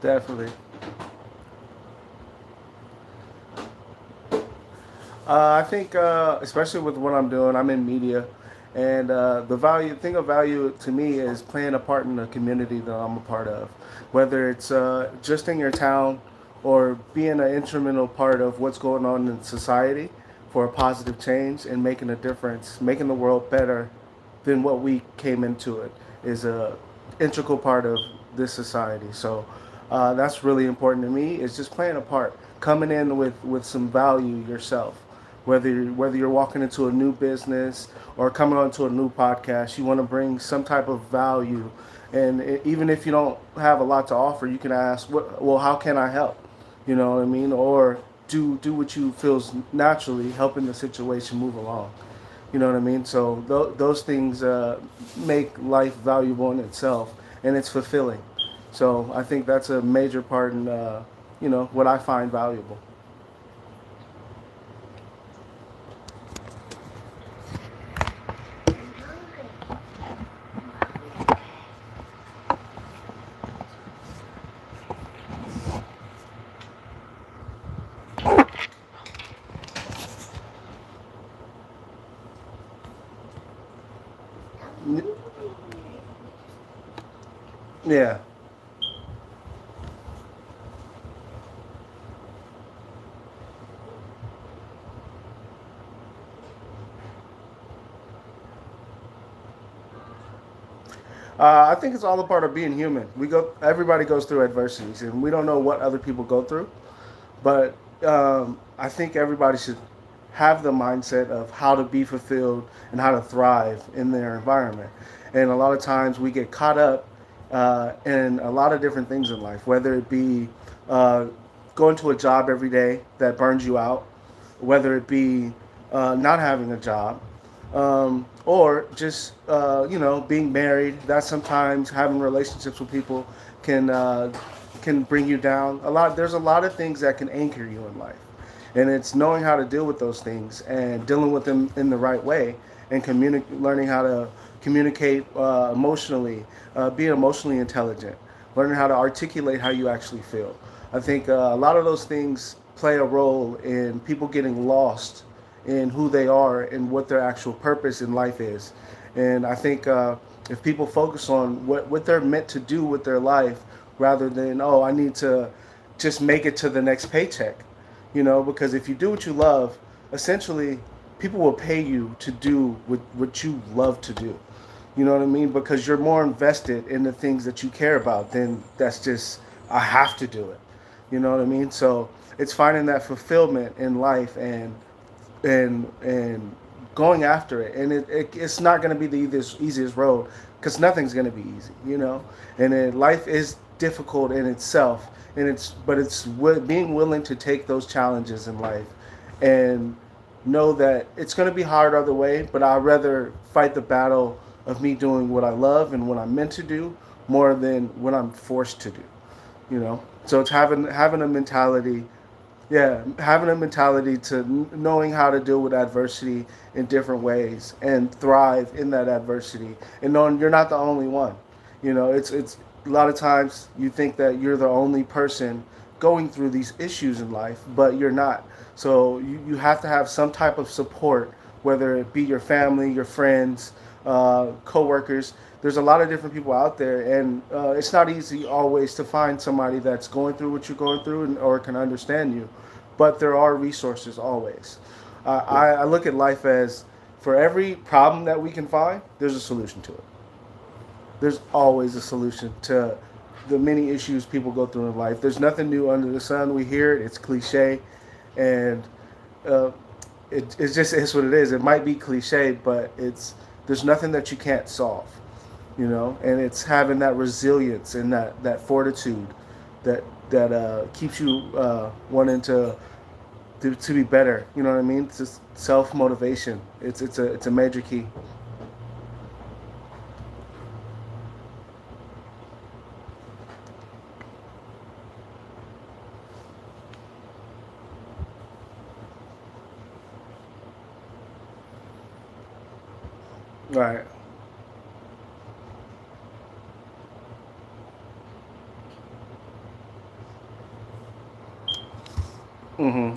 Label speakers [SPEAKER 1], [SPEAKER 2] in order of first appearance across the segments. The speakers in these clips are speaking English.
[SPEAKER 1] Definitely. I think, especially with what I'm doing, I'm in media, and the value thing of value to me is playing a part in the community that I'm a part of, whether it's just in your town or being an instrumental part of what's going on in society for a positive change and making a difference, making the world better than what we came into it is a integral part of this society. So that's really important to me. Is just playing a part, coming in with some value yourself. Whether you're walking into a new business or coming onto a new podcast, you want to bring some type of value. And even if you don't have a lot to offer, you can ask, well, how can I help? You know what I mean? Or do what you feels naturally, helping the situation move along. You know what I mean? So those things make life valuable in itself, and it's fulfilling. So I think that's a major part in what I find valuable. Yeah. I think it's all a part of being human. Everybody goes through adversities, and we don't know what other people go through. But I think everybody should have the mindset of how to be fulfilled and how to thrive in their environment. And a lot of times we get caught up in a lot of different things in life, whether it be uh, going to a job every day that burns you out, whether it be not having a job, or just being married. That sometimes having relationships with people can can bring you down. There's a lot of things that can anchor you in life, and it's knowing how to deal with those things and dealing with them in the right way, and learning how to communicate emotionally, being emotionally intelligent, learning how to articulate how you actually feel. I think a lot of those things play a role in people getting lost in who they are and what their actual purpose in life is. And I think if people focus on what they're meant to do with their life rather than, oh, I need to just make it to the next paycheck, because if you do what you love, essentially people will pay you to do what you love to do. You know what I mean? Because you're more invested in the things that you care about than that's just, I have to do it. You know what I mean? So it's finding that fulfillment in life and going after it. And it's not going to be the easiest road because nothing's going to be easy, And life is difficult in itself, and it's being willing to take those challenges in life and know that it's going to be hard other way, but I'd rather fight the battle of me doing what I love and what I'm meant to do more than what I'm forced to do. So it's having a mentality, yeah, having a mentality to knowing how to deal with adversity in different ways and thrive in that adversity, and knowing you're not the only one. It's a lot of times you think that you're the only person going through these issues in life, but you're not. So you have to have some type of support, whether it be your family, your friends, co-workers. There's a lot of different people out there, and it's not easy always to find somebody that's going through what you're going through or can understand you, but there are resources always. I look at life as, for every problem that we can find, there's a solution to it. There's always a solution to the many issues people go through in life. There's nothing new under the sun. We hear it, it's cliche, and uh, it just is what it is. It might be cliche, but there's nothing that you can't solve, And it's having that resilience and that fortitude that keeps you wanting to be better. You know what I mean? It's just self motivation. It's a major key. Right. Mm-hmm.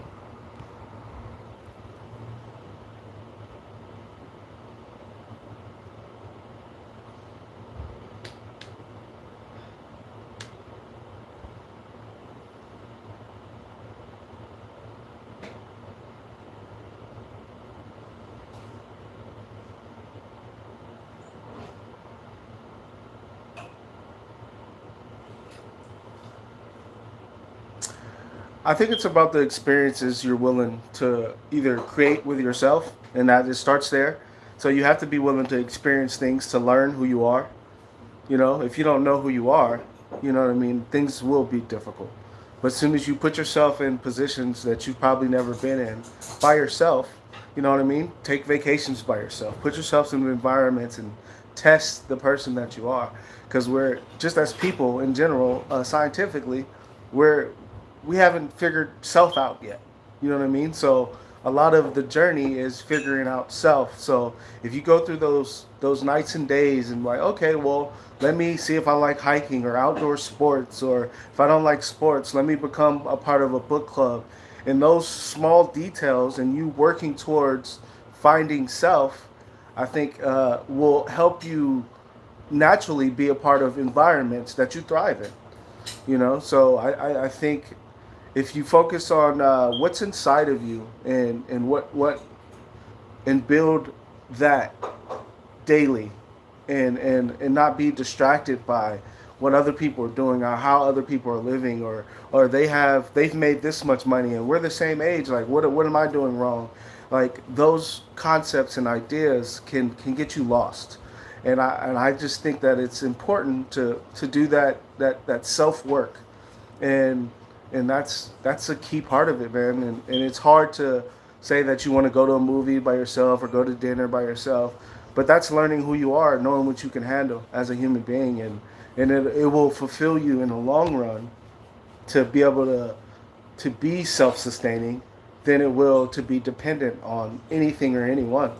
[SPEAKER 1] I think it's about the experiences you're willing to either create with yourself, and that it starts there. So you have to be willing to experience things to learn who you are. You know, if you don't know who you are, you know what I mean, things will be difficult. But as soon as you put yourself in positions that you've probably never been in by yourself, you know what I mean? Take vacations by yourself. Put yourself in environments and test the person that you are. Because we're, just as people in general, scientifically, we're, we haven't figured self out yet. You know what I mean? So a lot of the journey is figuring out self. So if you go through those nights and days and like, okay, well, let me see if I like hiking or outdoor sports, or if I don't like sports, let me become a part of a book club. And those small details and you working towards finding self, I think will help you naturally be a part of environments that you thrive in. You know, so I think if you focus on what's inside of you and what and build that daily, and not be distracted by what other people are doing or how other people are living, or they've made this much money and we're the same age, like what am I doing wrong? Like those concepts and ideas can get you lost. And I just think that it's important to do that self work, and that's a key part of it, man. And it's hard to say that you want to go to a movie by yourself or go to dinner by yourself, but that's learning who you are, knowing what you can handle as a human being, and it will fulfill you in the long run to be able to be self-sustaining than it will to be dependent on anything or anyone.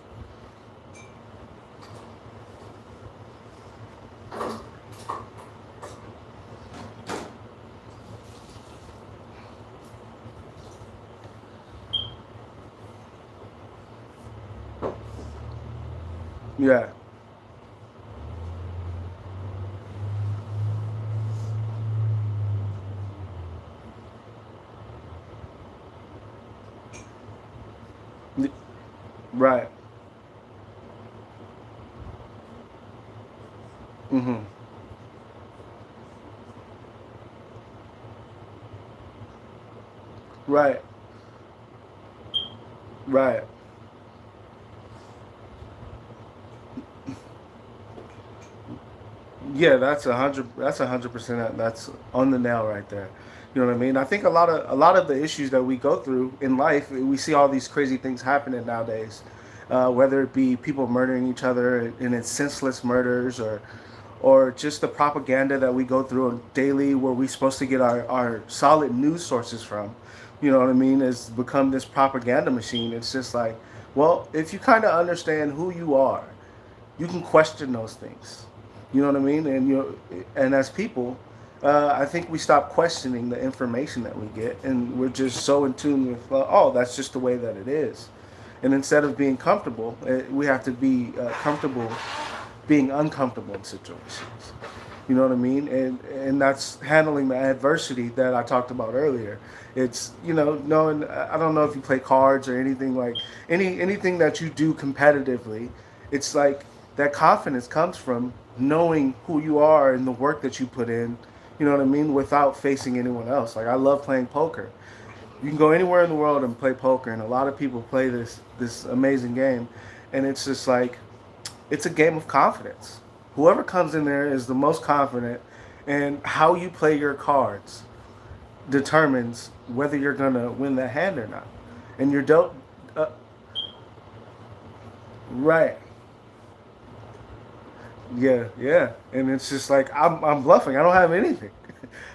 [SPEAKER 1] Yeah. Right. Mm-hmm. Right. Right. Yeah, that's 100%. That's on the nail right there. You know what I mean? I think a lot of the issues that we go through in life, we see all these crazy things happening nowadays, whether it be people murdering each other and it's senseless murders, or just the propaganda that we go through daily, where we're supposed to get our solid news sources from. You know what I mean? Has become this propaganda machine. It's just like, well, if you kind of understand who you are, you can question those things. You know what I mean? And as people, I think we stop questioning the information that we get, and we're just so in tune with, oh, that's just the way that it is. And instead of being comfortable, we have to be comfortable being uncomfortable in situations. You know what I mean? And that's handling the adversity that I talked about earlier. It's, knowing, I don't know if you play cards or anything, like anything that you do competitively. It's like that confidence comes from knowing who you are and the work that you put in. You know what I mean? Without facing anyone else. Like I love playing poker. You can go anywhere in the world and play poker, and a lot of people play this amazing game, and it's just like, it's a game of confidence. Whoever comes in there is the most confident, and how you play your cards determines whether you're gonna win that hand or not. And you're dealt uh, right. Yeah, yeah. And it's just like, I'm bluffing. I don't have anything.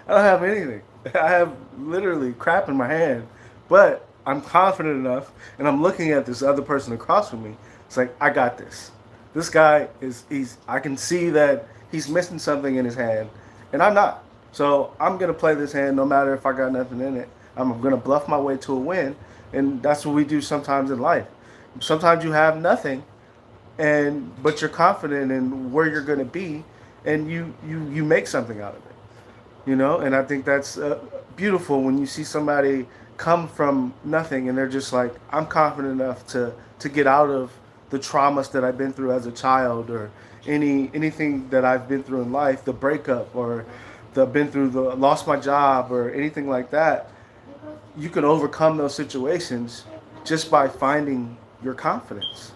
[SPEAKER 1] I don't have anything. I have literally crap in my hand, but I'm confident enough, and I'm looking at this other person across from me. It's like, I got this. This guy he's. I can see that he's missing something in his hand, and I'm not. So I'm gonna play this hand no matter if I got nothing in it. I'm gonna bluff my way to a win, and that's what we do sometimes in life. Sometimes you have nothing, but you're confident in where you're gonna be, and you make something out of it. And I think that's beautiful when you see somebody come from nothing and they're just like, I'm confident enough to get out of the traumas that I've been through as a child, or anything that I've been through in life, the breakup, or the been through the lost my job, or anything like that. You can overcome those situations just by finding your confidence,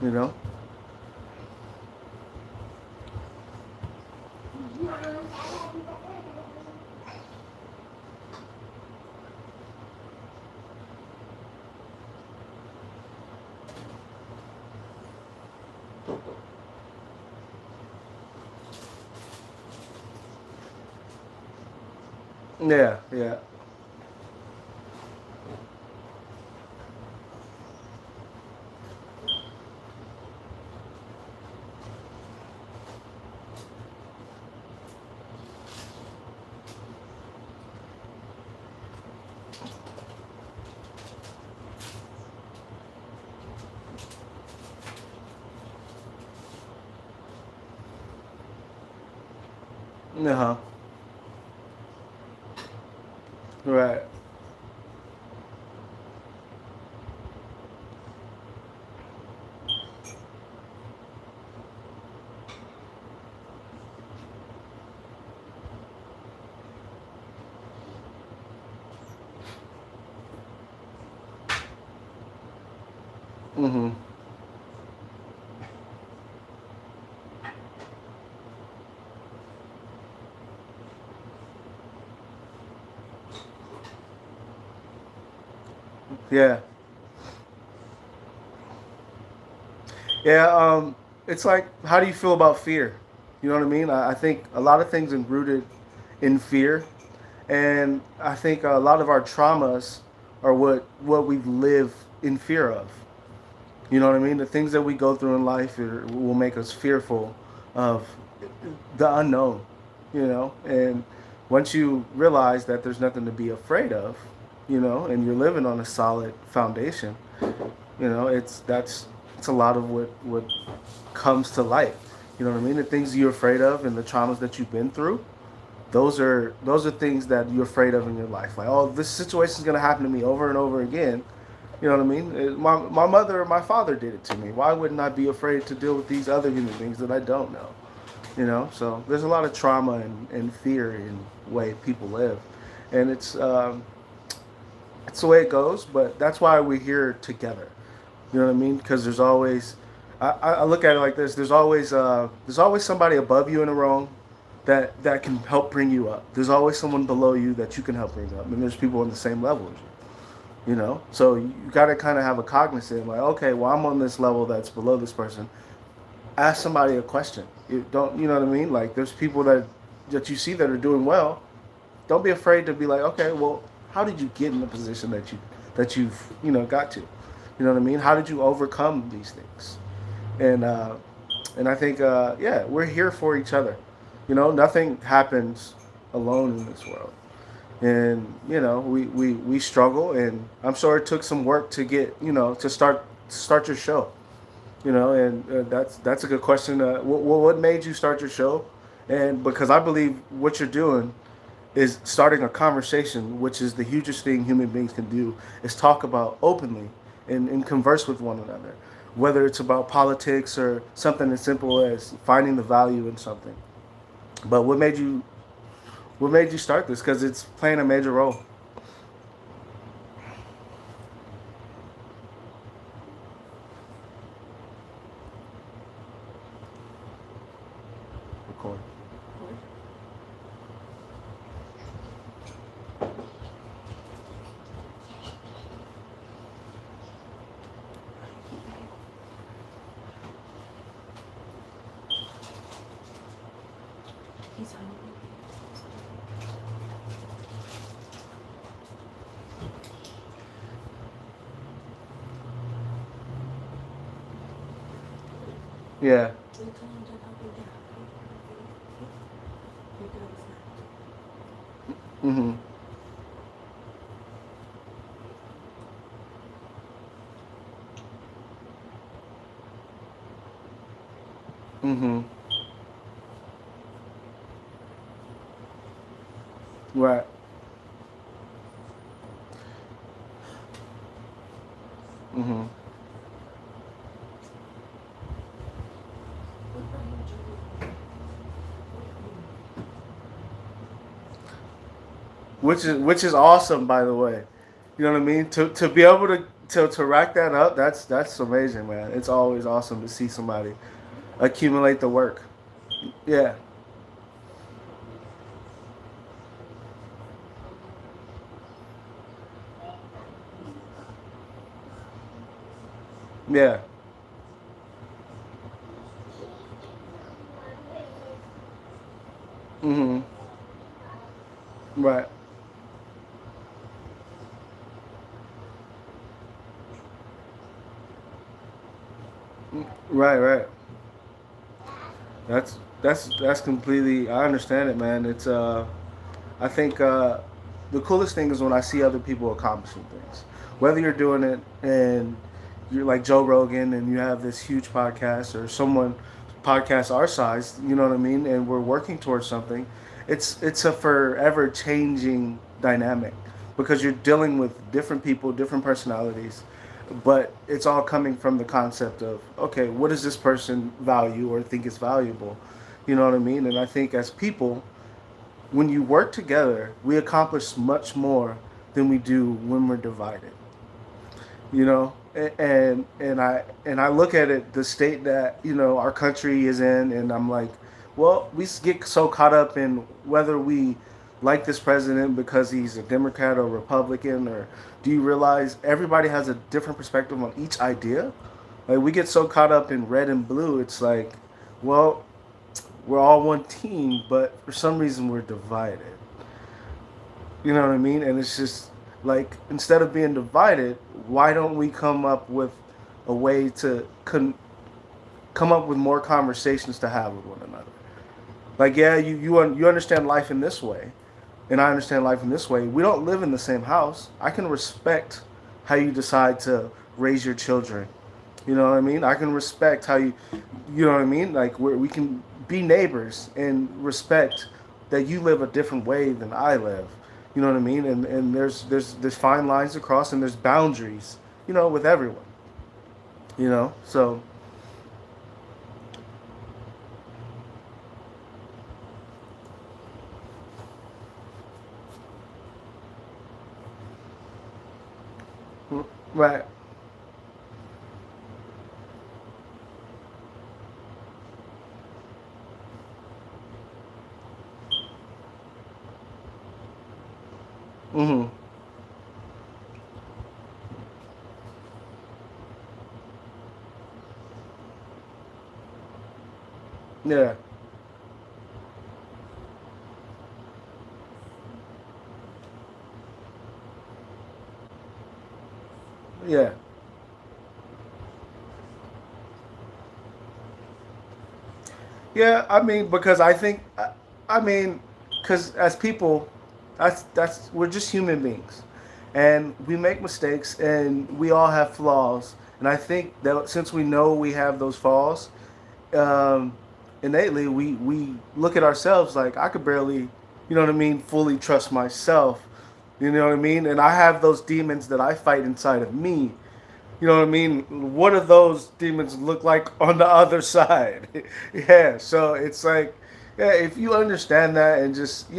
[SPEAKER 1] you know. Yeah, yeah. Uh-huh. Right. Mm-hmm. Yeah. Yeah, it's like, how do you feel about fear? You know what I mean? I think a lot of things are rooted in fear, and I think a lot of our traumas are what we live in fear of. You know what I mean? The things that we go through in life will make us fearful of the unknown. And once you realize that there's nothing to be afraid of, and you're living on a solid foundation, it's a lot of what comes to light. You know what I mean? The things you're afraid of and the traumas that you've been through, those are things that you're afraid of in your life. Like, oh, this situation is gonna happen to me over and over again. You know what I mean? My mother or my father did it to me. Why wouldn't I be afraid to deal with these other human beings that I don't know? So there's a lot of trauma and fear in the way people live, and it's the way it goes. But that's why we're here together. You know what I mean? Because there's always, I look at it like this. There's always somebody above you in the wrong that can help bring you up. There's always someone below you that you can help bring up, and there's people on the same level as you. So you got to kind of have a cognizant, like, okay, well, I'm on this level that's below this person. Ask somebody a question. You know what I mean? Like, there's people that you see that are doing well. Don't be afraid to be like, okay, well, how did you get in the position that you've got to? You know what I mean? How did you overcome these things? And I think, yeah, we're here for each other. Nothing happens alone in this world. And we struggle, and I'm sure it took some work to get to start your show. And that's a good question. What made you start your show? And because I believe what you're doing is starting a conversation, which is the hugest thing human beings can do, is talk about openly and converse with one another, whether it's about politics or something as simple as finding the value in something. But what made you start this? Because it's playing a major role. Record. Yeah. Mm-hmm. Mm-hmm. Right. Mm-hmm. Which is awesome, by the way. You know what I mean? To be able to rack that up, that's amazing, man. It's always awesome to see somebody accumulate the work. Yeah. Yeah. Mm-hmm. Right. Right. Right. That's completely. I understand it, man. It's I think the coolest thing is when I see other people accomplishing things. Whether you're doing it and you're like Joe Rogan and you have this huge podcast, or someone podcast our size, you know what I mean, and we're working towards something. It's a forever changing dynamic because you're dealing with different people, different personalities, but it's all coming from the concept of, okay, what does this person value or think is valuable? You know what I mean? And I think as people, when you work together, we accomplish much more than we do when we're divided. You know, and I look at it, the state that our country is in, and I'm like, well, we get so caught up in whether we like this president because he's a Democrat or Republican, or do you realize everybody has a different perspective on each idea? Like we get so caught up in red and blue, it's like, well, we're all one team, but for some reason we're divided. You know what I mean? And it's just like, instead of being divided, why don't we come up with a way to come up with more conversations to have with one another? Like, yeah, you understand life in this way, and I understand life in this way. We don't live in the same house. I can respect how you decide to raise your children. You know what I mean? I can respect how you know what I mean? Like, we can be neighbors and respect that you live a different way than I live. You know what I mean? And there's fine lines to cross, and there's boundaries, with everyone. So right. Mhm. Yeah. Yeah. Yeah, I mean, because I think, I mean, because as people, that's we're just human beings, and we make mistakes, and we all have flaws. And I think that since we know we have those flaws, um, innately we look at ourselves like, I could barely, you know what I mean, fully trust myself. You know what I mean? And I have those demons that I fight inside of me. You know what I mean? What do those demons look like on the other side? Yeah, so it's like, yeah, if you understand that, and just,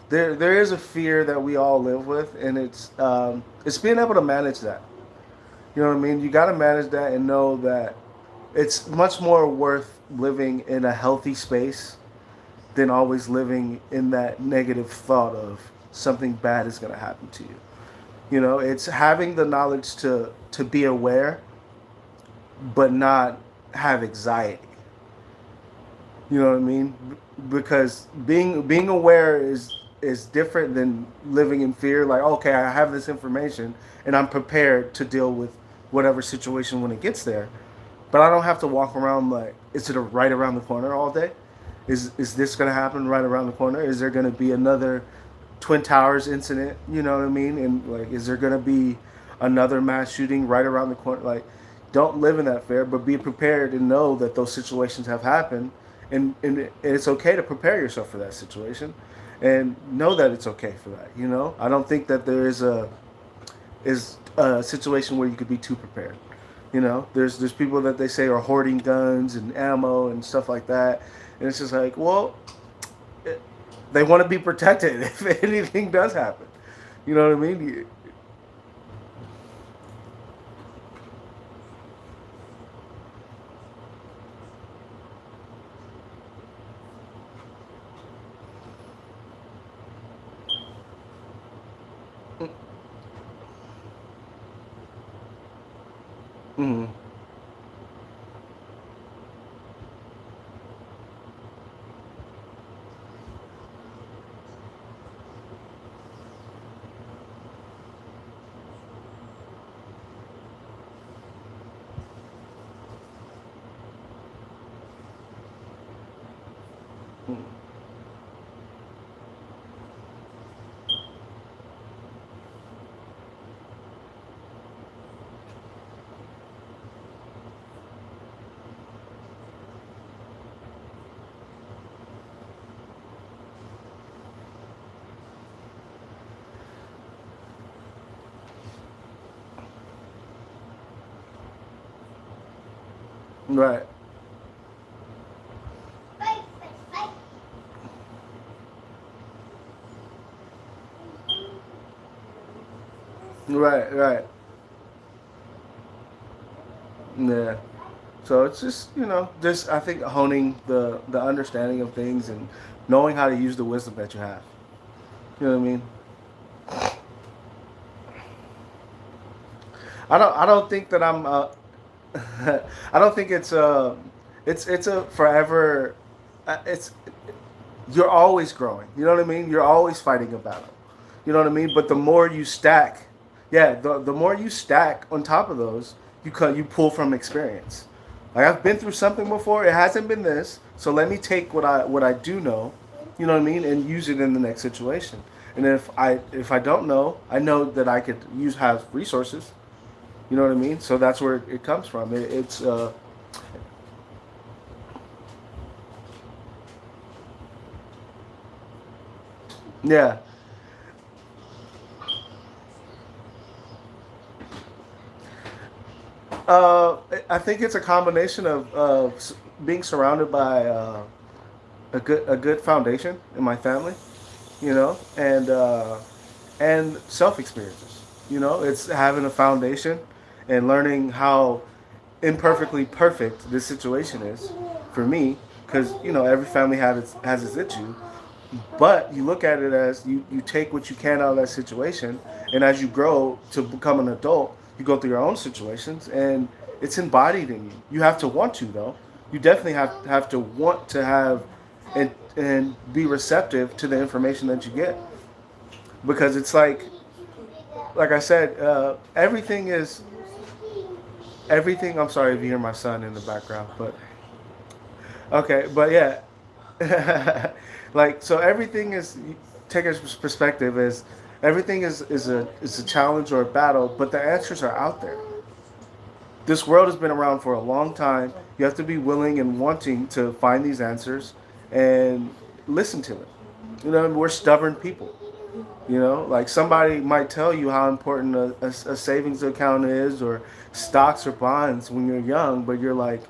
[SPEAKER 1] there is a fear that we all live with, and it's being able to manage that. You know what I mean? You got to manage that and know that it's much more worth living in a healthy space than always living in that negative thought of something bad is going to happen to you. It's having the knowledge to be aware, but not have anxiety. You know what I mean? Because being aware is different than living in fear. Like, okay, I have this information and I'm prepared to deal with whatever situation when it gets there. But I don't have to walk around like, is it right around the corner all day? Is this gonna happen right around the corner? Is there gonna be another Twin Towers incident? You know what I mean? And like, is there gonna be another mass shooting right around the corner? Like, don't live in that fear, but be prepared and know that those situations have happened, and it's okay to prepare yourself for that situation, and know that it's okay for that. You know, I don't think that there is a situation where you could be too prepared. You know, there's people that they say are hoarding guns and ammo and stuff like that, and it's just like, well, it, they want to be protected if anything does happen. You know what I mean? Mm-hmm. Right. Right. Right. Yeah. So it's just, just I think honing the understanding of things and knowing how to use the wisdom that you have. You know what I mean? I don't think that I'm I don't think it's a forever it's you're always growing. You know what I mean? You're always fighting a battle. You know what I mean? But the more you stack, yeah, the more you stack on top of those, you pull from experience. Like I've been through something before. It hasn't been this, so let me take what I do know, you know what I mean, and use it in the next situation. And if I don't know, I know that I could have resources. You know what I mean? So that's where it comes from. It's yeah. Uh, I think it's a combination of being surrounded by a good foundation in my family, and self experiences. It's having a foundation and learning how imperfectly perfect this situation is for me, because every family has its issue. But you look at it as you take what you can out of that situation, and as you grow to become an adult, you go through your own situations, and it's embodied in you. You have to want to, though. You definitely have to want to have and be receptive to the information that you get, because it's like I said, everything. I'm sorry if you hear my son in the background, but okay, but yeah, like so everything is take a perspective is everything is a challenge or a battle, but the answers are out there. This world has been around for a long time. You have to be willing and wanting to find these answers and listen to it. We're stubborn people. Like somebody might tell you how important a savings account is, or stocks or bonds when you're young, but you're like,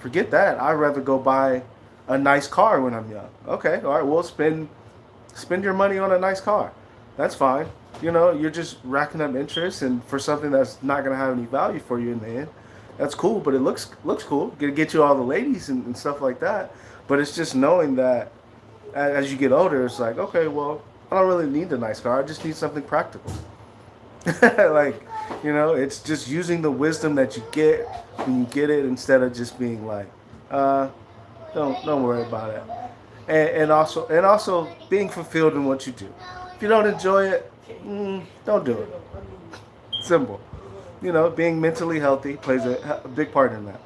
[SPEAKER 1] forget that. I'd rather go buy a nice car when I'm young. Okay, all right, well, spend your money on a nice car. That's fine. You're just racking up interest, and for something that's not going to have any value for you in the end. That's cool, but it looks cool. Get you all the ladies and stuff like that. But it's just knowing that as you get older, it's like, okay, well, I don't really need the nice car. I just need something practical. Like, it's just using the wisdom that you get when you get it, instead of just being like, uh, don't worry about it. And also being fulfilled in what you do. If you don't enjoy it, don't do it. Simple. Being mentally healthy plays a big part in that.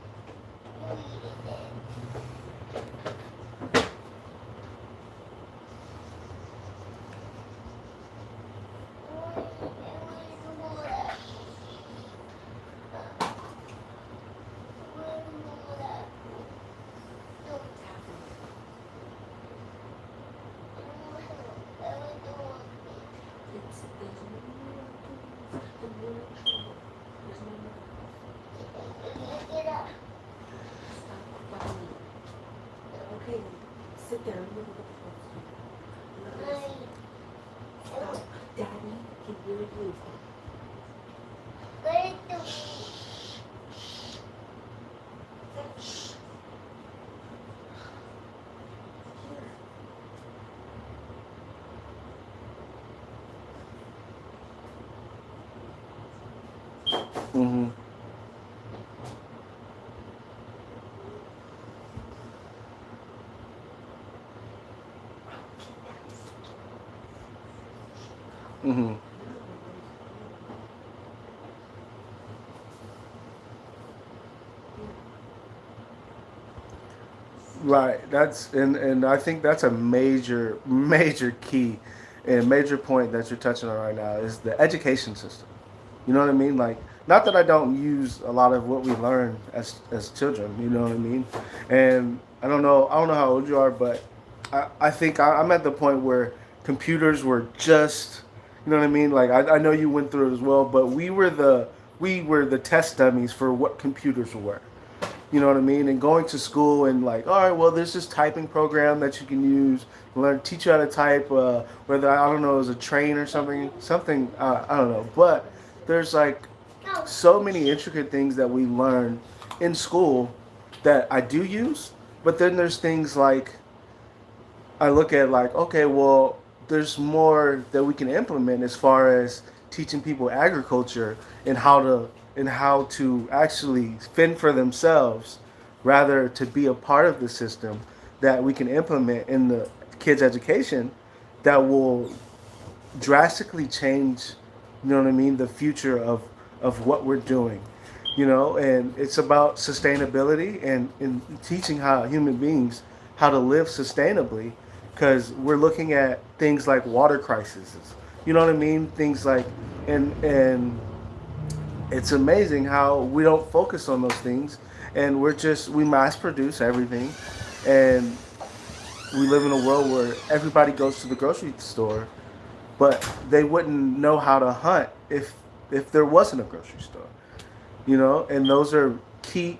[SPEAKER 1] Mm-hmm. Mm-hmm. Right. And I think that's a major key and major point that you're touching on right now is the education system. You know what I mean? Like, not that I don't use a lot of what we learn as children. You know what I mean? And I don't know how old you are, but I think I'm at the point where computers were just, you know what I mean? Like, I know you went through it as well, but we were the test dummies for what computers were. You know what I mean? And going to school and like, all right, well, there's this typing program that you can use, learn, teach you how to type. Whether I don't know, it was a train or something. I don't know, but there's like so many intricate things that we learn in school that I do use. But then there's things like I look at like, okay, well, there's more that we can implement as far as teaching people agriculture and how to actually fend for themselves rather to be a part of the system that we can implement in the kids' education that will drastically change, you know what I mean, the future of what we're doing. You know, and it's about sustainability and teaching how human beings how to live sustainably because we're looking at things like water crises. You know what I mean? Things like and it's amazing how we don't focus on those things and we mass produce everything and we live in a world where everybody goes to the grocery store but they wouldn't know how to hunt if there wasn't a grocery store, you know, and those are key.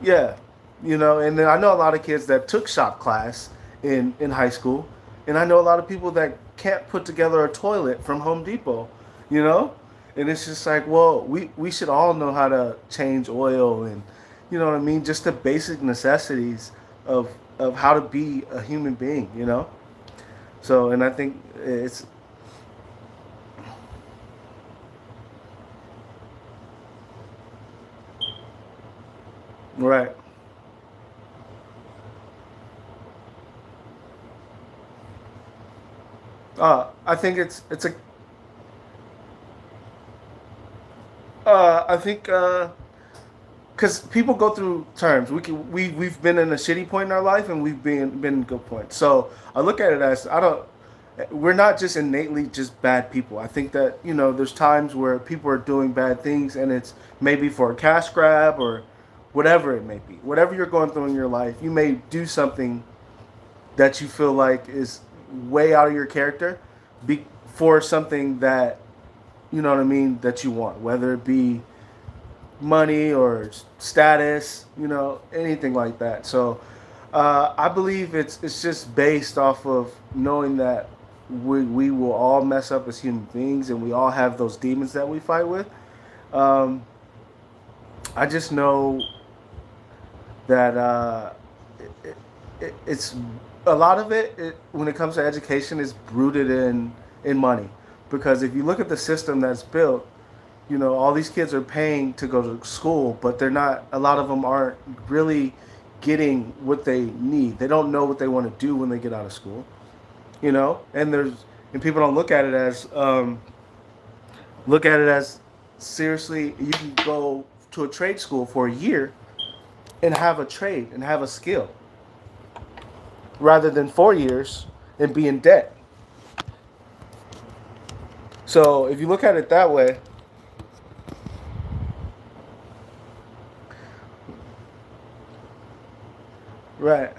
[SPEAKER 1] Yeah, you know, and then I know a lot of kids that took shop class in high school, and I know a lot of people that can't put together a toilet from Home Depot, you know, and it's just like, well, we should all know how to change oil and, you know what I mean, just the basic necessities of of how to be a human being, you know. So, and I think it's right. I think it's a I think because people go through terms. We've been in a shitty point in our life, and we've been in a good point. So I look at it as I don't. We're not just innately just bad people. I think that you know there's times where people are doing bad things, and it's maybe for a cash grab or whatever it may be. Whatever you're going through in your life, you may do something that you feel like is way out of your character, be for something that you know what I mean that you want, whether it be money or status, you know, anything like that. So I believe it's just based off of knowing that we will all mess up as human beings and we all have those demons that we fight with. Um, I just know that it's a lot of when it comes to education is rooted in money because if you look at the system that's built, you know, all these kids are paying to go to school, but they're not, a lot of them aren't really getting what they need. They don't know what they want to do when they get out of school, you know, and people don't look at it as seriously, you can go to a trade school for a year and have a trade and have a skill rather than 4 years and be in debt. So if you look at it that way, right.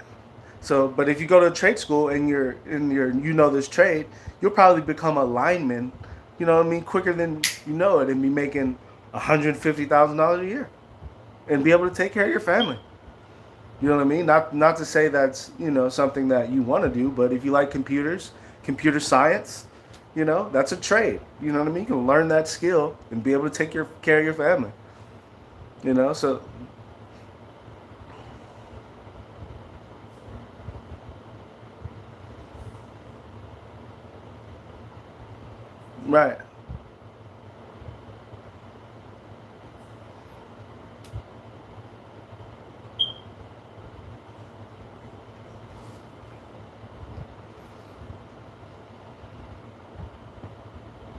[SPEAKER 1] So, but if you go to a trade school and you know this trade, you'll probably become a lineman. You know what I mean? Quicker than you know it, and be making $150,000 a year, and be able to take care of your family. You know what I mean? Not to say that's, something that you want to do, but if you like computers, computer science, that's a trade. You know what I mean? You can learn that skill and be able to take your care of your family. So right.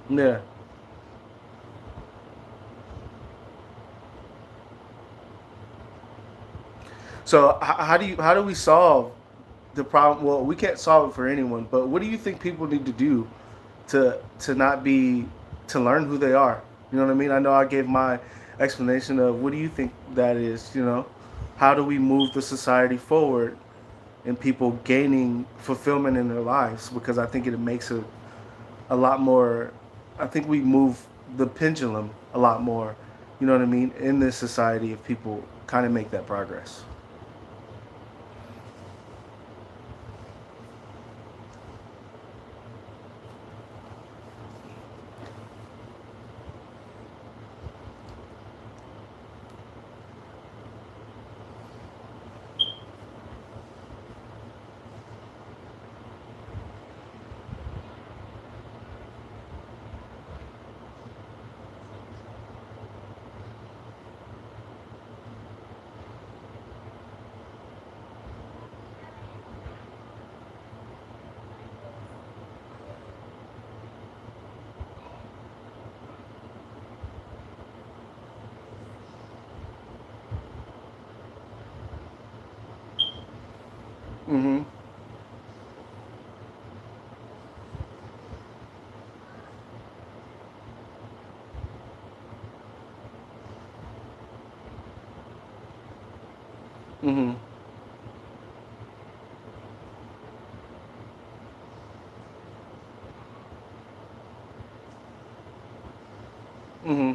[SPEAKER 1] Yeah. So how do we solve the problem? Well, we can't solve it for anyone, but what do you think people need to do to not be to learn who they are? You know what I mean? I know I gave my explanation of what do you think that is. How do we move the society forward and people gaining fulfillment in their lives? Because I think it makes it a lot more. I think we move the pendulum a lot more. You know what I mean? In this society, if people kind of make that progress. Mm-hmm. Mm-hmm. Mm-hmm.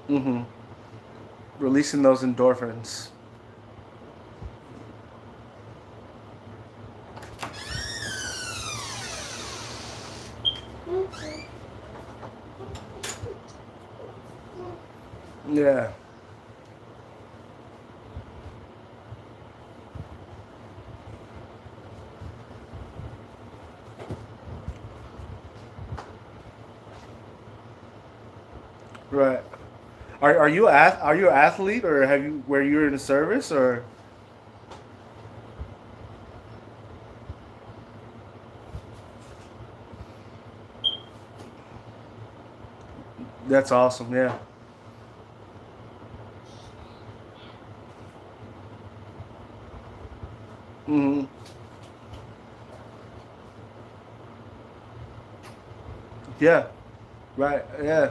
[SPEAKER 1] Mm-hmm. Releasing those endorphins. Yeah. Right. Are you an athlete, or have you where you're in the service, or that's awesome. Yeah. Mm-hmm. Yeah. Right. Yeah.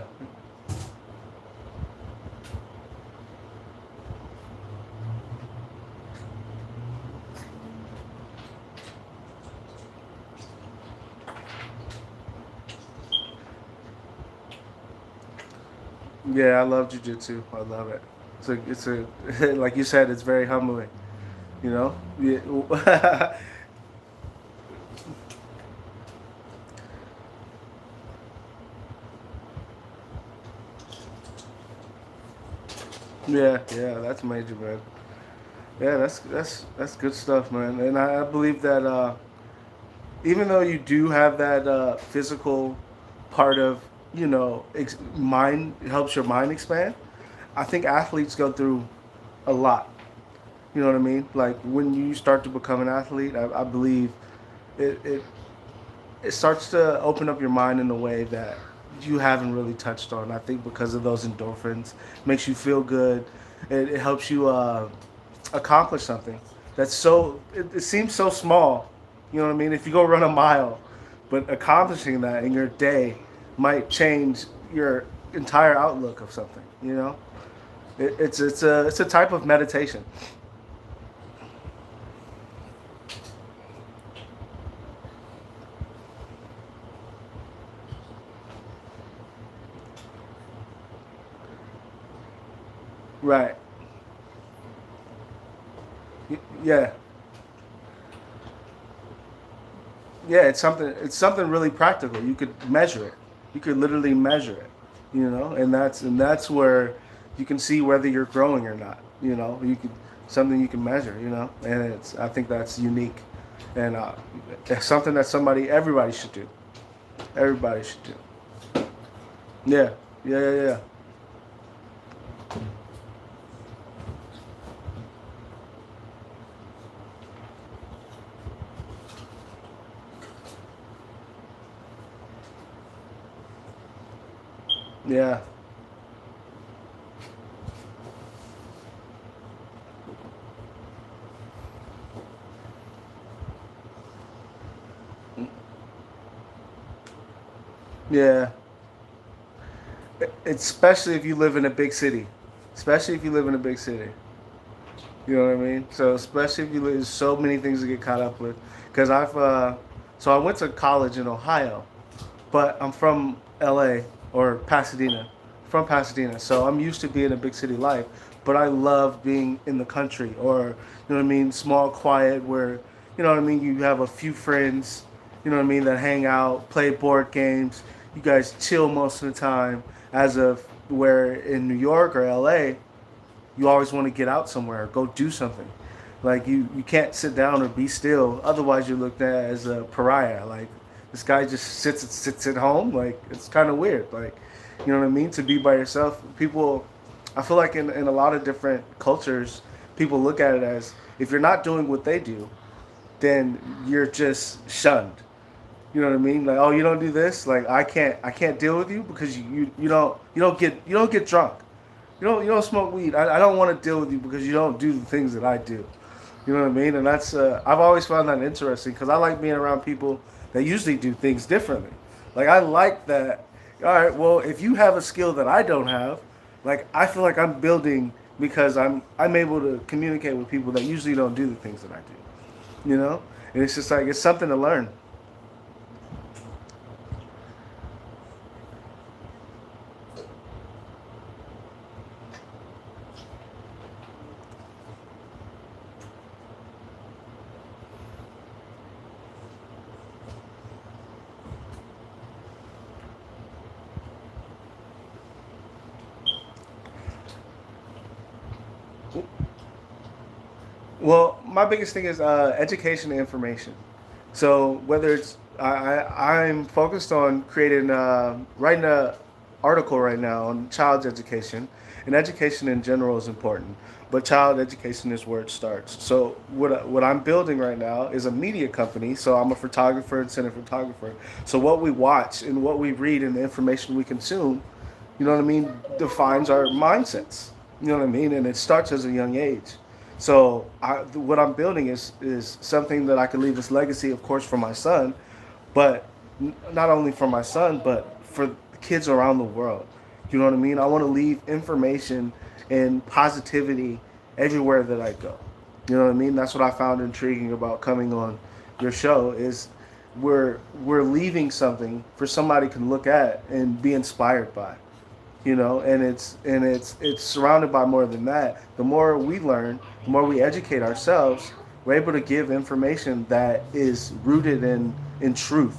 [SPEAKER 1] Yeah. I love jujitsu. I love it. It's a like you said, it's very humbling. You know. Yeah. Yeah. Yeah. That's major, man. Yeah. That's good stuff, man. And I believe that even though you do have that physical part of mind helps your mind expand. I think athletes go through a lot. You know what I mean? Like when you start to become an athlete, I believe it, it it starts to open up your mind in a way that you haven't really touched on. I think because of those endorphins, makes you feel good. It helps you accomplish something. It seems so small. You know what I mean? If you go run a mile, but accomplishing that in your day might change your entire outlook of something. You know, it's a type of meditation. Right. Yeah. Yeah, it's something really practical. You could measure it. You could literally measure it. You know, and that's where you can see whether you're growing or not. You know, you could something you can measure. You know, and it's I think that's unique, and it's something that everybody should do. Everybody should do. Yeah, yeah, yeah, yeah, yeah, yeah. Especially if you live in a big city. Especially if you live in a big city. You know what I mean? So especially if you there's so many things to get caught up with. Because so I went to college in Ohio, but I'm from LA or Pasadena, from Pasadena. So I'm used to being a big city life, but I love being in the country or you know what I mean, small, quiet, where you know what I mean. You have a few friends, you know what I mean, that hang out, play board games. You guys chill most of the time. As of where in New York or LA, you always want to get out somewhere, go do something. Like you can't sit down or be still. Otherwise, you're looked at as a pariah. Like this guy just sits at home. Like it's kind of weird. Like you know what I mean? To be by yourself, people. I feel like in a lot of different cultures, people look at it as if you're not doing what they do, then you're just shunned. You know what I mean? Like, oh, you don't do this. Like, I can't deal with you because you don't get drunk. You don't smoke weed. I don't want to deal with you because you don't do the things that I do. You know what I mean? And that's I've always found that interesting because I like being around people that usually do things differently. Like I like that. All right, well, if you have a skill that I don't have, like I feel like I'm building because I'm able to communicate with people that usually don't do the things that I do. You know, and it's just like it's something to learn. Well, my biggest thing is education and information. So whether it's I'm focused on creating writing a article right now on child's education, and education in general is important, but child education is where it starts. So what I'm building right now is a media company. So I'm a photographer and cinematographer. So what we watch and what we read and the information we consume, you know what I mean, defines our mindsets. You know what I mean, and it starts as a young age. So what I'm building is something that I can leave this legacy, of course, for my son, but not only for my son, but for kids around the world. You know what I mean? I want to leave information and positivity everywhere that I go. You know what I mean? That's what I found intriguing about coming on your show is we're leaving something for somebody can look at and be inspired by. You know, and it's surrounded by more than that. The more we learn, the more we educate ourselves, we're able to give information that is rooted in truth.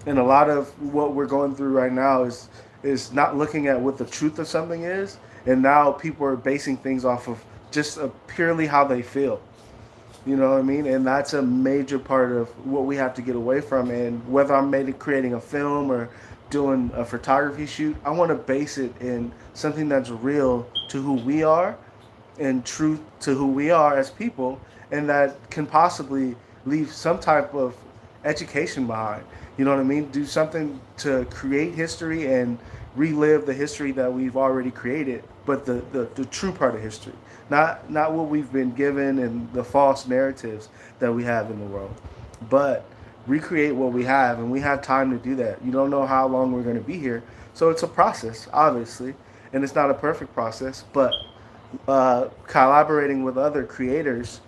[SPEAKER 1] And a lot of what we're going through right now is not looking at what the truth of something is, and now people are basing things off of just purely how they feel. You know what I mean? And that's a major part of what we have to get away from. And whether I'm maybe creating a film or doing a photography shoot, I want to base it in something that's real to who we are and truth to who we are as people, and that can possibly leave some type of education behind. You know what I mean? Do something to create history and relive the history that we've already created, but the true part of history, not what we've been given and the false narratives that we have in the world, but recreate what we have, and we have time to do that. You don't know how long we're going to be here, so it's a process, obviously, and it's not a perfect process, but collaborating with other creators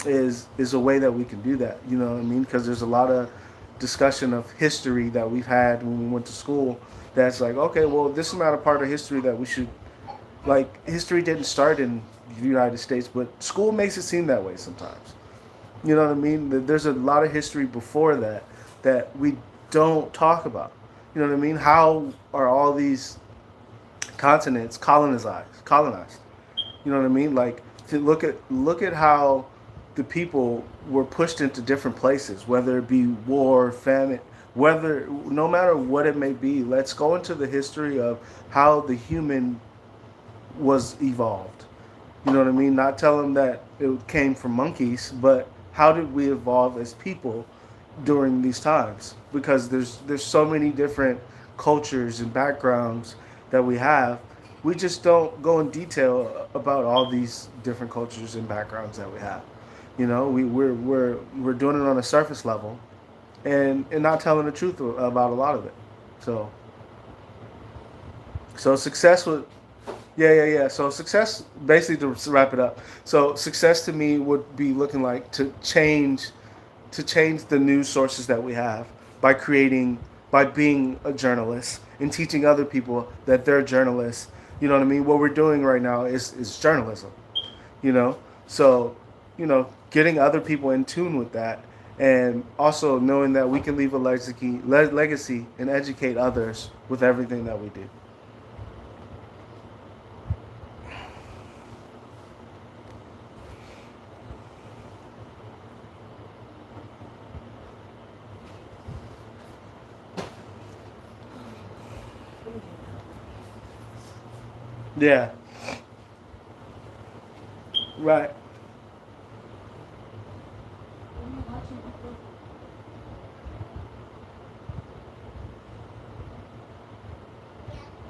[SPEAKER 1] is a way that we can do that. You know what I mean? Because there's a lot of discussion of history that we've had when we went to school. That's like, okay, well, this is not a part of history that we should like. History didn't start in the United States, but school makes it seem that way sometimes. You know what I mean? There's a lot of history before that that we don't talk about. You know what I mean? How are all these continents colonized? Colonized. You know what I mean? Like to look at how the people were pushed into different places, whether it be war, famine, whether no matter what it may be. Let's go into the history of how the human was evolved. You know what I mean? Not tell them that it came from monkeys, but how did we evolve as people during these times? Because there's so many different cultures and backgrounds that we have. We just don't go in detail about all these different cultures and backgrounds that we have. You know, we're doing it on a surface level, and not telling the truth about a lot of it. So success with yeah. So success, basically, to wrap it up. So success to me would be looking like to change the news sources that we have by creating by being a journalist and teaching other people that they're journalists. You know what I mean? What we're doing right now is journalism. You know, so getting other people in tune with that, and also knowing that we can leave a legacy and educate others with everything that we do. Yeah. Right.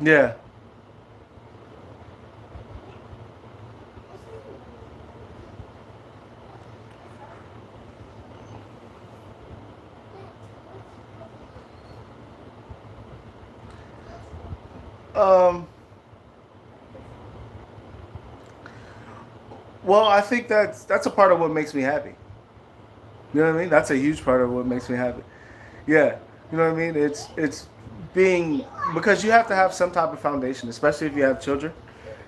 [SPEAKER 1] Yeah. Um. Well, I think that's a part of what makes me happy. You know what I mean? That's a huge part of what makes me happy. Yeah. You know what I mean? It's being because you have to have some type of foundation, especially if you have children.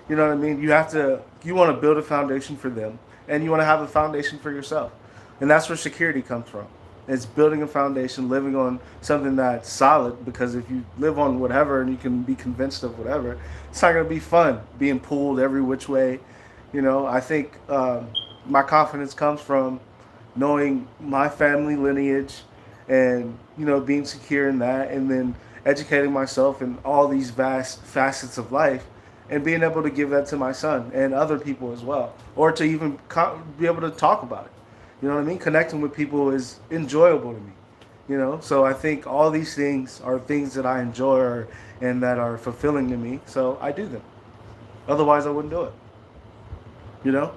[SPEAKER 1] You know what I mean? You want to build a foundation for them, and you want to have a foundation for yourself, and that's where security comes from. It's building a foundation, living on something that's solid. Because if you live on whatever and you can be convinced of whatever, it's not going to be fun being pulled every which way. I think my confidence comes from knowing my family lineage, and being secure in that, and then educating myself in all these vast facets of life, and being able to give that to my son and other people as well, or to even be able to talk about it. You know what I mean? Connecting with people is enjoyable to me. So I think all these things are things that I enjoy, and that are fulfilling to me, so I do them. Otherwise, I wouldn't do it. you know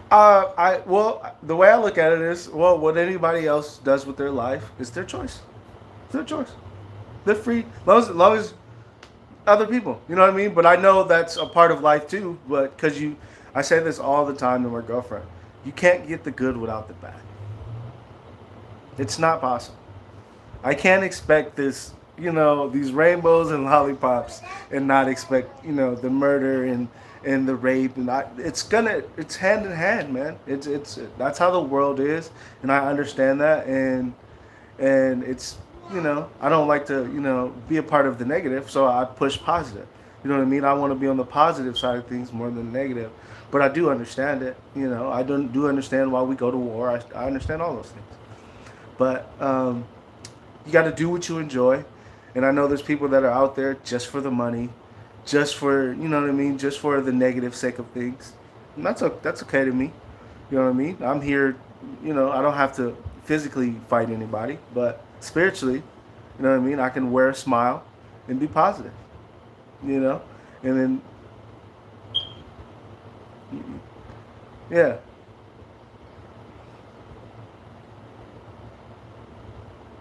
[SPEAKER 1] I well, the way I look at it is, well, what anybody else does with their life is their choice. It's their choice. They're free, as long as other people. You know what I mean? But I know that's a part of life too. But I say this all the time to my girlfriend. You can't get the good without the bad. It's not possible. I can't expect these rainbows and lollipops, and not expect, the murder and the rape, and it's hand in hand, man. It's that's how the world is, and I understand that, and it's, I don't like to, be a part of the negative, so I push positive. You know what I mean? I want to be on the positive side of things more than the negative, but I do understand it. I don't do understand why we go to war. I understand all those things, but you got to do what you enjoy. And I know there's people that are out there just for the money, just for, just for the negative sake of things. And that's okay to me. You know what I mean? I'm here, I don't have to physically fight anybody, but spiritually, you know what I mean? I can wear a smile and be positive, you know? And then, yeah,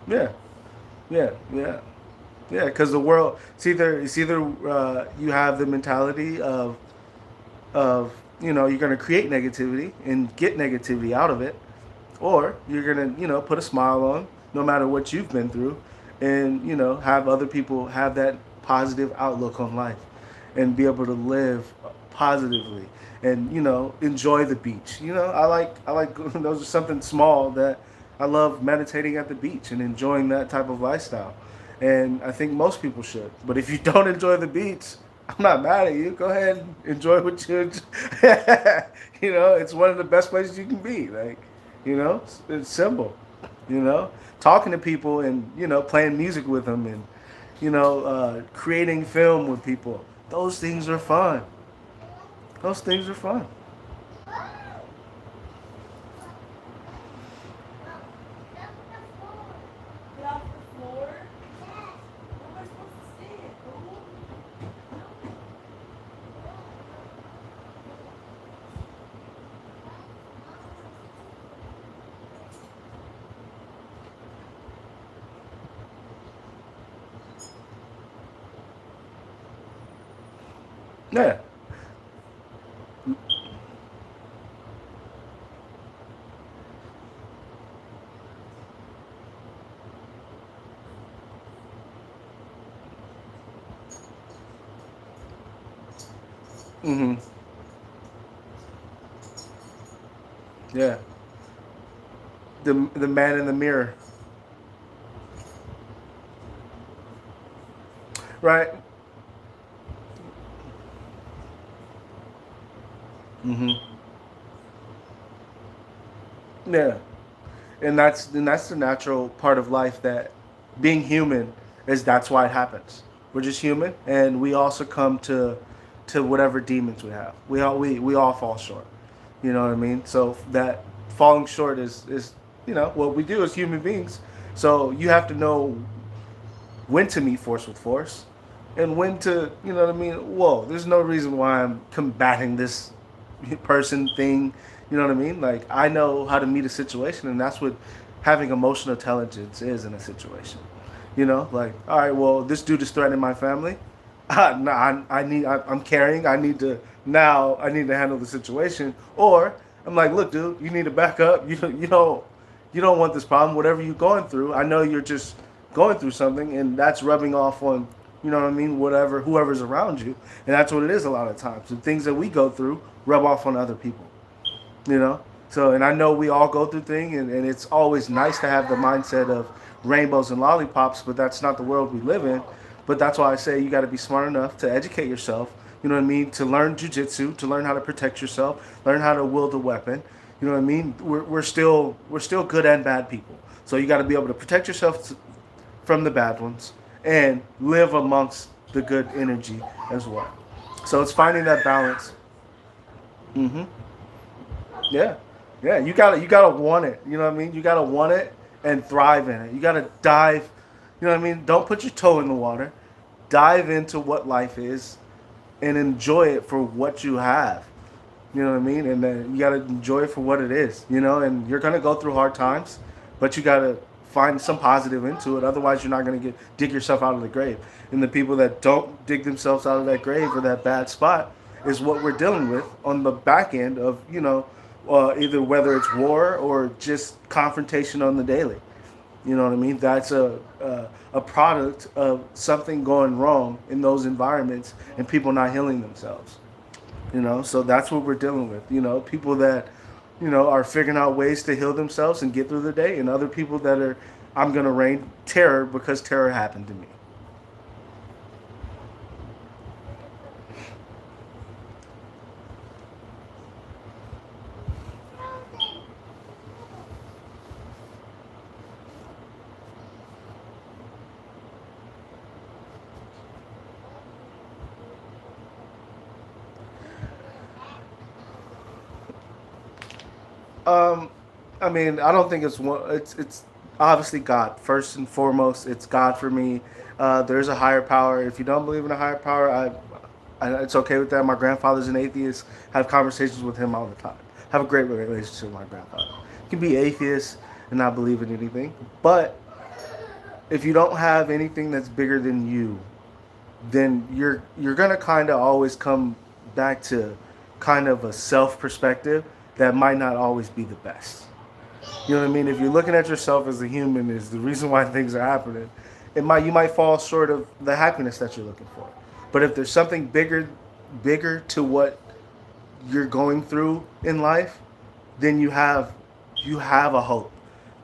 [SPEAKER 1] yeah, yeah, yeah. Yeah, because the world, it's either you have the mentality of you're going to create negativity and get negativity out of it, or you're going to put a smile on no matter what you've been through, and have other people have that positive outlook on life, and be able to live positively, and enjoy the beach. I like those are something small that I love, meditating at the beach and enjoying that type of lifestyle. And I think most people should. But if you don't enjoy the beach, I'm not mad at you. Go ahead and enjoy what you. It's one of the best places you can be. Like, it's simple. Talking to people and playing music with them, and creating film with people. Those things are fun. Those things are fun.
[SPEAKER 2] Get off the floor. Where am I supposed to stand? Boo?
[SPEAKER 1] Yeah. Mhm. Yeah. The man in the mirror. Right. Mhm. Yeah. And that's the natural part of life, that being human is, that's why it happens. We're just human, and we all succumb to whatever demons we have. We all fall short. You know what I mean? So that falling short is what we do as human beings. So you have to know when to meet force with force, and when to, what I mean? Whoa, there's no reason why I'm combating this person thing. You know what I mean? Like, I know how to meet a situation, and that's what having emotional intelligence is in a situation. Like, all right, well, this dude is threatening my family. No, I'm carrying. I need to handle the situation. Or I'm like, look, dude, you need to back up. You don't want this problem. Whatever you're going through, I know you're just going through something, and that's rubbing off on, what I mean, whatever, whoever's around you. And that's what it is a lot of times. The things that we go through rub off on other people. you know so, and I know we all go through things, and it's always nice to have the mindset of rainbows and lollipops, but that's not the world we live in. But that's why I say you got to be smart enough to educate yourself, to learn jujitsu, to learn how to protect yourself, learn how to wield a weapon. We're still good and bad people, so you got to be able to protect yourself from the bad ones, and live amongst the good energy as well. So it's finding that balance. Hmm. Yeah, yeah. You gotta want it. You know what I mean? You gotta want it and thrive in it. You gotta dive. You know what I mean? Don't put your toe in the water. Dive into what life is, and enjoy it for what you have. You know what I mean? And then you gotta enjoy it for what it is. And you're gonna go through hard times, but you gotta find some positive into it. Otherwise, you're not gonna dig yourself out of the grave. And the people that don't dig themselves out of that grave or that bad spot is what we're dealing with on the back end of either whether it's war or just confrontation on the daily. You know what I mean? That's a product of something going wrong in those environments, and people not healing themselves. So that's what we're dealing with. People that are figuring out ways to heal themselves and get through the day, and other people that are, I'm gonna rain terror because terror happened to me. Um, I mean, I don't think it's one. It's obviously God first and foremost. It's God for me. There's a higher power. If you don't believe in a higher power, it's okay with that. My grandfather's an atheist. Have conversations with him all the time. Have a great relationship with my grandfather. You can be atheist and not believe in anything, but if you don't have anything that's bigger than you, then you're gonna kind of always come back to kind of a self perspective that might not always be the best. You know what I mean? If you're looking at yourself as a human is the reason why things are happening, you might fall short of the happiness that you're looking for. But if there's something bigger to what you're going through in life, then you have a hope.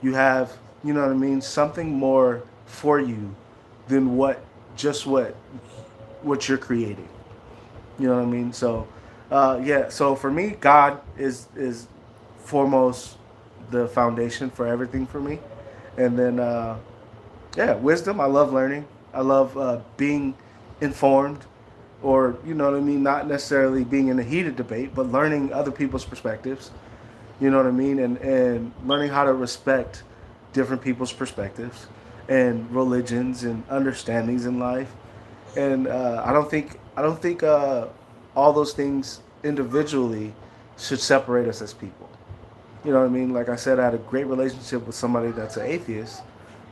[SPEAKER 1] You have, you know what I mean, something more for you than what you're creating. You know what I mean? So, yeah. So for me, God is foremost the foundation for everything for me, and then yeah, wisdom. I love learning. I love being informed, or you know what I mean. Not necessarily being in a heated debate, but learning other people's perspectives. You know what I mean, and learning how to respect different people's perspectives and religions and understandings in life. And I don't think all those things individually should separate us as people. You know what I mean? Like I said, I had a great relationship with somebody that's an atheist.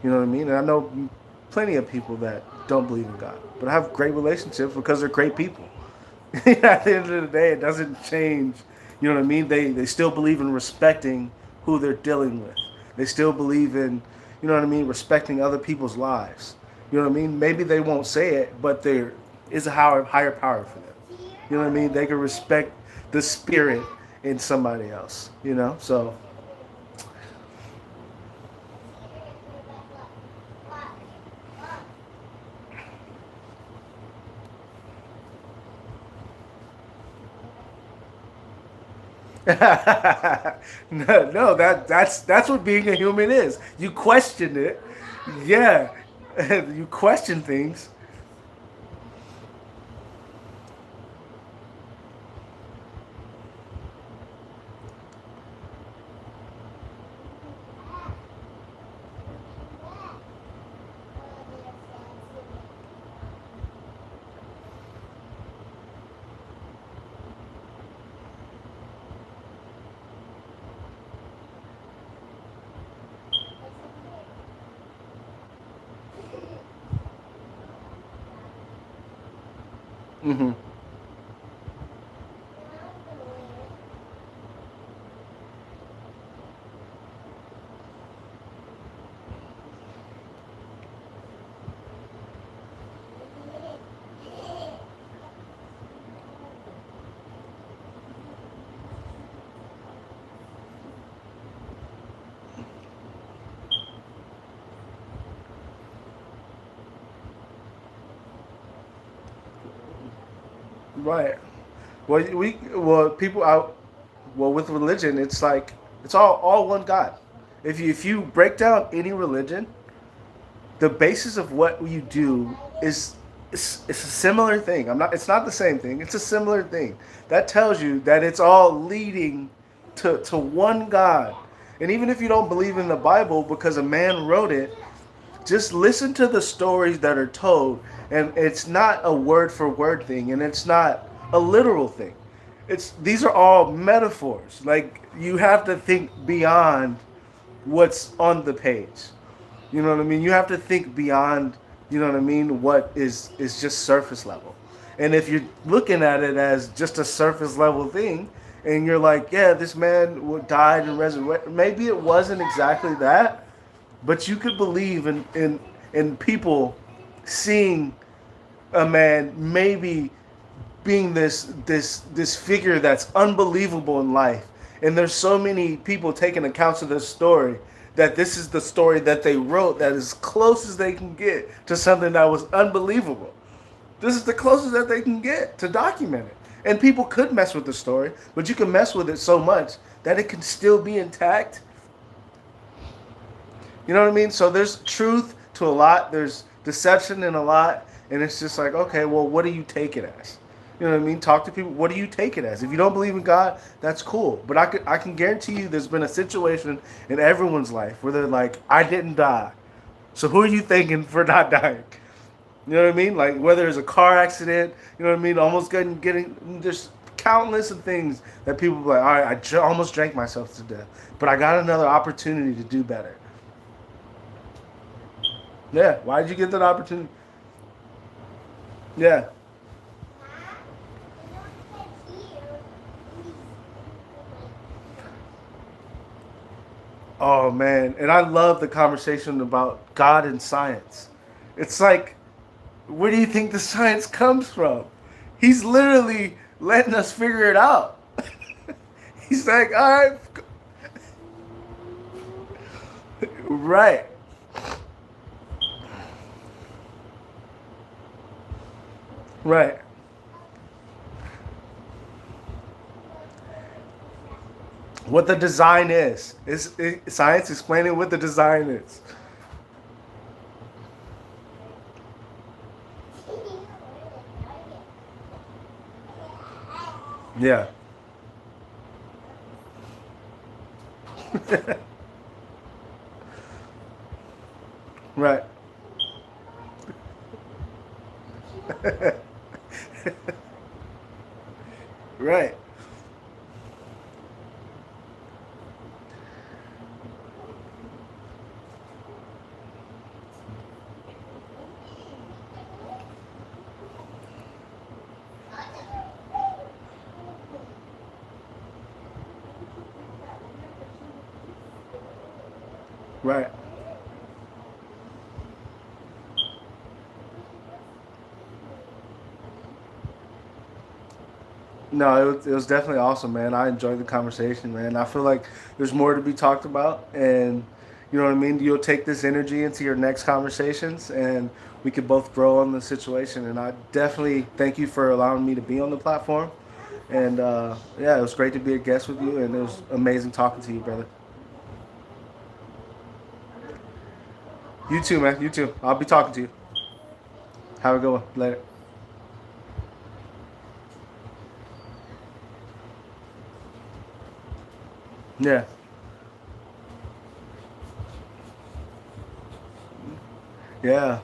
[SPEAKER 1] You know what I mean? And I know plenty of people that don't believe in God, but I have great relationships because they're great people. At the end of the day, it doesn't change. You know what I mean? They still believe in respecting who they're dealing with. They still believe in, you know what I mean, respecting other people's lives. You know what I mean? Maybe they won't say it, but there is a higher power for them. You know what I mean? They can respect the spirit in somebody else. You know, so no, that's what being a human is. You question it, yeah. You question things. Hmm. Right. Well people out well with religion it's like it's all one God. If you break down any religion, the basis of what you do is it's a similar thing. It's not the same thing. It's a similar thing. That tells you that it's all leading to one God. And even if you don't believe in the Bible because a man wrote it, just listen to the stories that are told, and it's not a word for word thing, and it's not a literal thing. It's these are all metaphors. Like you have to think beyond what's on the page. You know what I mean? You have to think beyond, you know what I mean, what is just surface level. And if you're looking at it as just a surface level thing, and you're like, yeah, this man died and resurrected, maybe it wasn't exactly that, but you could believe in people seeing a man maybe being this figure that's unbelievable in life. And there's so many people taking accounts of this story that this is the story that they wrote that is close as they can get to something that was unbelievable. This is the closest that they can get to document it. And people could mess with the story, but you can mess with it so much that it can still be intact. You know what I mean? So there's truth to a lot, there's deception in a lot, and it's just like, okay, well, what do you take it as? You know what I mean? Talk to people. What do you take it as? If you don't believe in God, that's cool. But I can guarantee you there's been a situation in everyone's life where they're like, I didn't die. So who are you thanking for not dying? You know what I mean? Like whether it's a car accident, you know what I mean? Almost getting there's countless of things that people be like, all right, almost drank myself to death, but I got another opportunity to do better. Yeah, why did you get that opportunity? Yeah. Oh man, and I love the conversation about God and science. It's like, where do you think the science comes from? He's literally letting us figure it out. He's like, all right, right, right. What the design is science explaining what the design is. Yeah. Right. Right. Right. No, it was definitely awesome, man. I enjoyed the conversation, man. I feel like there's more to be talked about, and you know what I mean. You'll take this energy into your next conversations, and we could both grow on the situation. And I definitely thank you for allowing me to be on the platform. And yeah, it was great to be a guest with you, and it was amazing talking to you, brother. You too, man. You too. I'll be talking to you. Have a good one. Later. Yeah. Yeah.